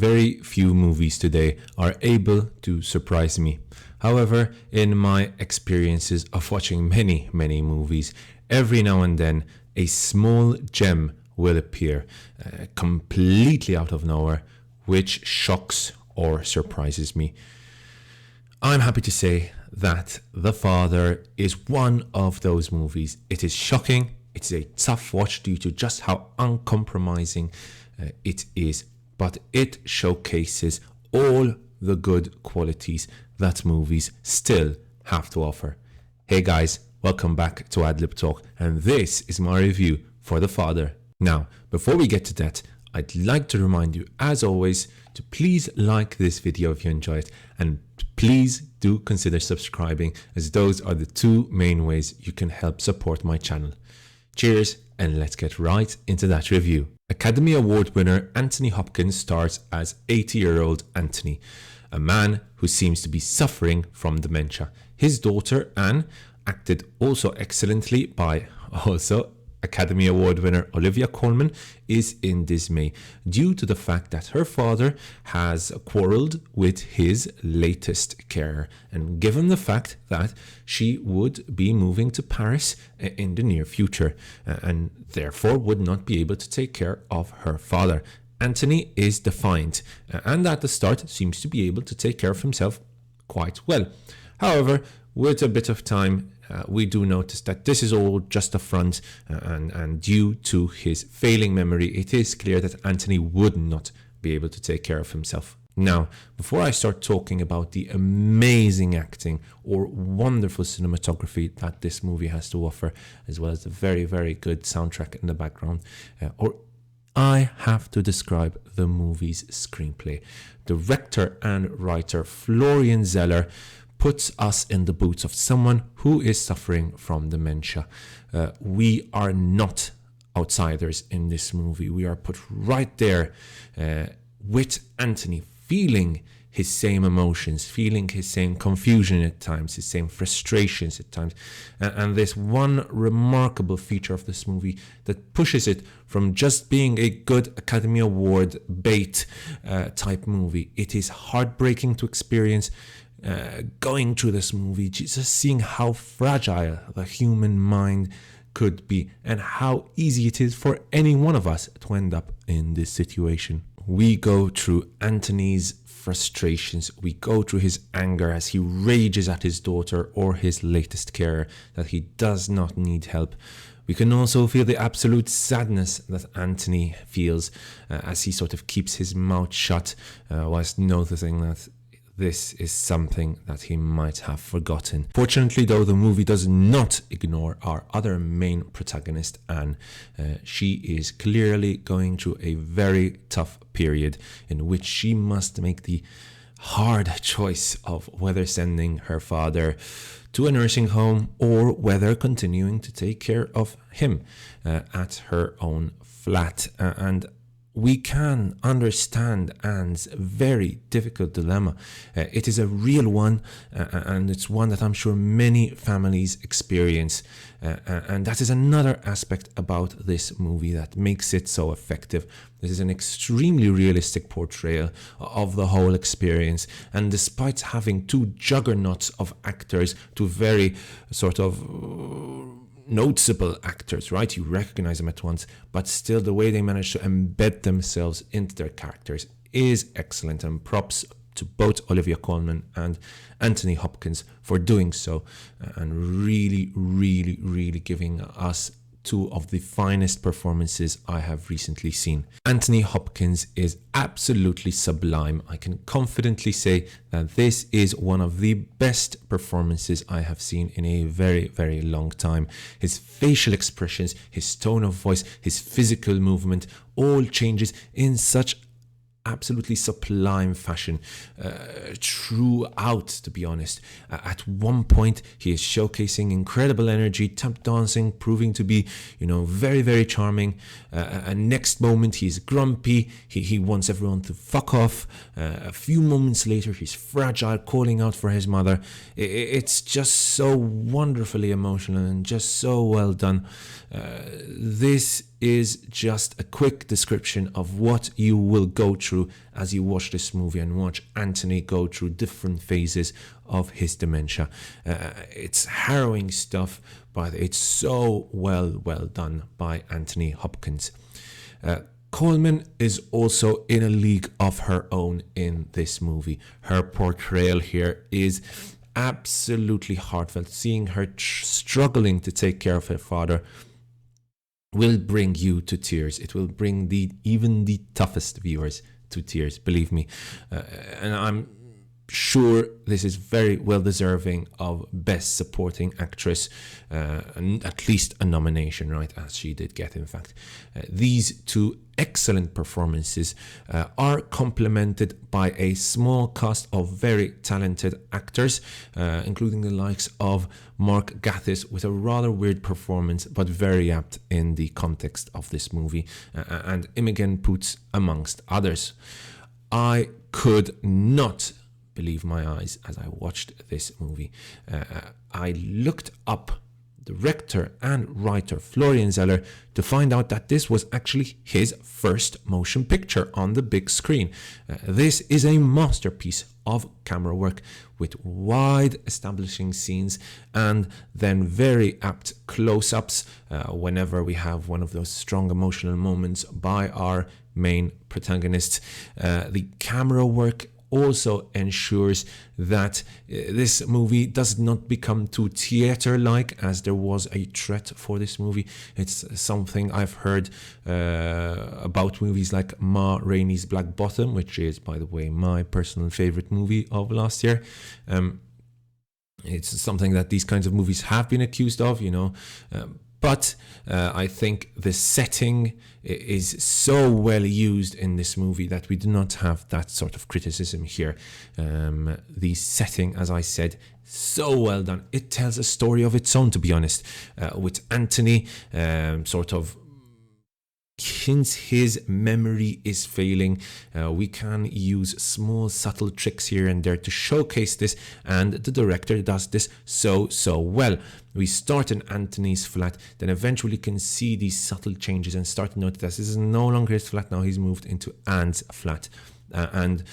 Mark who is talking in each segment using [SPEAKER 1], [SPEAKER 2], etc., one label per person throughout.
[SPEAKER 1] very few movies today are able to surprise me. However, in my experiences of watching many movies, every now and then a small gem will appear completely out of nowhere, which shocks or surprises me. I'm happy to say that The Father is one of those movies. It is shocking. It's a tough watch due to just how uncompromising it is, but it showcases all the good qualities that movies still have to offer. Hey guys, welcome back to Adlib Talk, and this is my review for The Father. Now, before we get to that, I'd like to remind you, as always, to please like this video if you enjoy it, and please do consider subscribing, as those are the two main ways you can help support my channel. Cheers, and let's get right into that review. Academy Award winner Anthony Hopkins stars as 80-year-old Anthony, a man who seems to be suffering from dementia. His daughter Anne, acted also excellently by Academy Award winner Olivia Colman, is in dismay due to the fact that her father has quarreled with his latest carer, and given the fact that she would be moving to Paris in the near future and therefore would not be able to take care of her father. Anthony is defiant and at the start seems to be able to take care of himself quite well. However, with a bit of time, we do notice that this is all just a front, and due to his failing memory, it is clear that Anthony would not be able to take care of himself. Now, before I start talking about the amazing acting or wonderful cinematography that this movie has to offer, as well as the very good soundtrack in the background, I have to describe the movie's screenplay. Director and writer Florian Zeller puts us in the boots of someone who is suffering from dementia. We are not outsiders in this movie. We are put right there with Anthony, feeling his same emotions, feeling his same confusion at times, his same frustrations at times. And there's one remarkable feature of this movie that pushes it from just being a good Academy Award bait type movie. It is heartbreaking to experience going through this movie, just seeing how fragile the human mind could be and how easy it is for any one of us to end up in this situation. We go through Anthony's frustrations, we go through his anger as he rages at his daughter or his latest carer that he does not need help. We can also feel the absolute sadness that Anthony feels as he sort of keeps his mouth shut whilst noticing that this is something that he might have forgotten. Fortunately, though, the movie does not ignore our other main protagonist, Anne. She is clearly going through a very tough period in which she must make the hard choice of whether sending her father to a nursing home or whether continuing to take care of him at her own flat. And we can understand Anne's very difficult dilemma. It is a real one, and it's one that I'm sure many families experience. And that is another aspect about this movie that makes it so effective. This is an extremely realistic portrayal of the whole experience. And despite having two juggernauts of actors, two very sort of noticeable actors, right? You recognize them at once, but still the way they manage to embed themselves into their characters is excellent, and props to both Olivia Colman and Anthony Hopkins for doing so and really giving us two of the finest performances I have recently seen. Anthony Hopkins is absolutely sublime. I can confidently say that this is one of the best performances I have seen in a very long time. His facial expressions, his tone of voice, his physical movement all changes in such absolutely sublime fashion throughout, to be honest. At one point he is showcasing incredible energy, tap dancing, proving to be very charming. And next moment he's grumpy, he wants everyone to fuck off. A few moments later he's fragile, calling out for his mother. It's just so wonderfully emotional and just so well done. This is just a quick description of what you will go through as you watch this movie and watch Anthony go through different phases of his dementia. It's harrowing stuff, but it's so well done by Anthony Hopkins. Colman is also in a league of her own in this movie. Her portrayal here is absolutely heartfelt. Seeing her struggling to take care of her father will bring you to tears. It will bring even the toughest viewers to tears, believe me. And I'm sure this is very well deserving of Best Supporting Actress, and at least a nomination, right, as she did get, in fact. These two excellent performances are complemented by a small cast of very talented actors, including the likes of Mark Gatiss with a rather weird performance but very apt in the context of this movie, and Imogen Poots amongst others. I could not believe my eyes as I watched this movie. I looked up director and writer Florian Zeller to find out that this was actually his first motion picture on the big screen. This is a masterpiece of camera work with wide establishing scenes and then very apt close-ups whenever we have one of those strong emotional moments by our main protagonist. The camera work also ensures that this movie does not become too theater-like, as there was a threat for this movie. It's something I've heard about movies like Ma Rainey's Black Bottom, which is, by the way, my personal favorite movie of last year. It's something that these kinds of movies have been accused of, but I think the setting is so well used in this movie that we do not have that sort of criticism here. The setting, as I said, so well done. It tells a story of its own, to be honest, with Anthony sort of since his memory is failing. We can use small subtle tricks here and there to showcase this, and the director does this so well. We start in Anthony's flat, then eventually can see these subtle changes and start to notice that this is no longer his flat now. He's moved into Anne's flat, and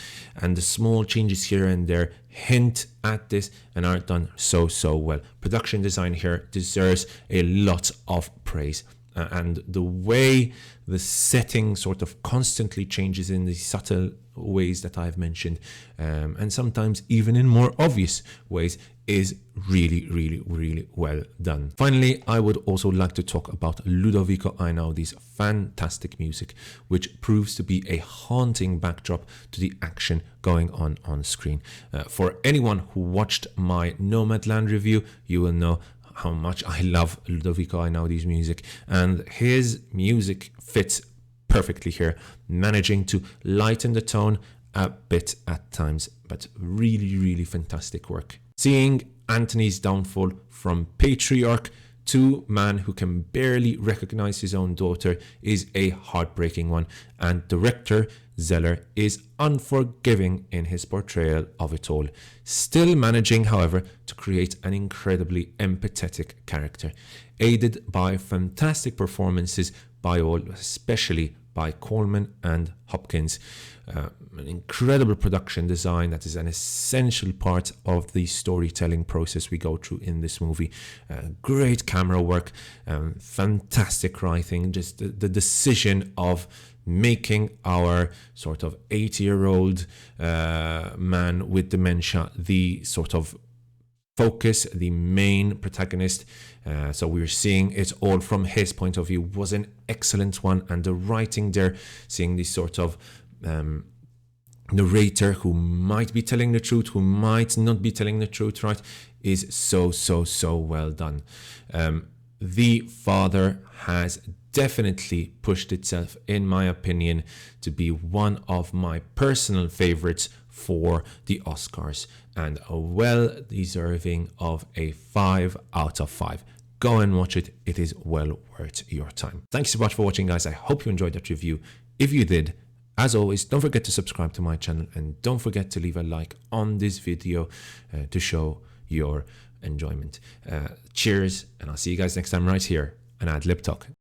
[SPEAKER 1] the small changes here and there hint at this and are done so well. Production design here deserves a lot of praise. And the way the setting sort of constantly changes in the subtle ways that I've mentioned, and sometimes even in more obvious ways, is really well done. Finally, I would also like to talk about Ludovico Einaudi's fantastic music, which proves to be a haunting backdrop to the action going on screen. For anyone who watched my Nomadland review, you will know how much I love Ludovico Einaudi's music, and his music fits perfectly here, managing to lighten the tone a bit at times, but really fantastic work. Seeing Anthony's downfall from patriarch to man who can barely recognize his own daughter is a heartbreaking one, and director Zeller is unforgiving in his portrayal of it all, still managing, however, to create an incredibly empathetic character, aided by fantastic performances by all, especially by Colman and Hopkins. An incredible production design that is an essential part of the storytelling process we go through in this movie. Great camera work, fantastic writing, just the decision of making our sort of 80-year-old man with dementia the sort of focus, the main protagonist. So we're seeing it all from his point of view was an excellent one, and the writing there, seeing this sort of narrator who might be telling the truth, who might not be telling the truth, right, is so well done. The Father has definitely pushed itself, in my opinion, to be one of my personal favorites for the Oscars, and well deserving of a 5 out of 5. Go and watch it. It is well worth your time. Thanks so much for watching, guys. I hope you enjoyed that review. If you did, as always, don't forget to subscribe to my channel, and don't forget to leave a like on this video to show your enjoyment. Cheers, and I'll see you guys next time right here on Ad Lib Talk.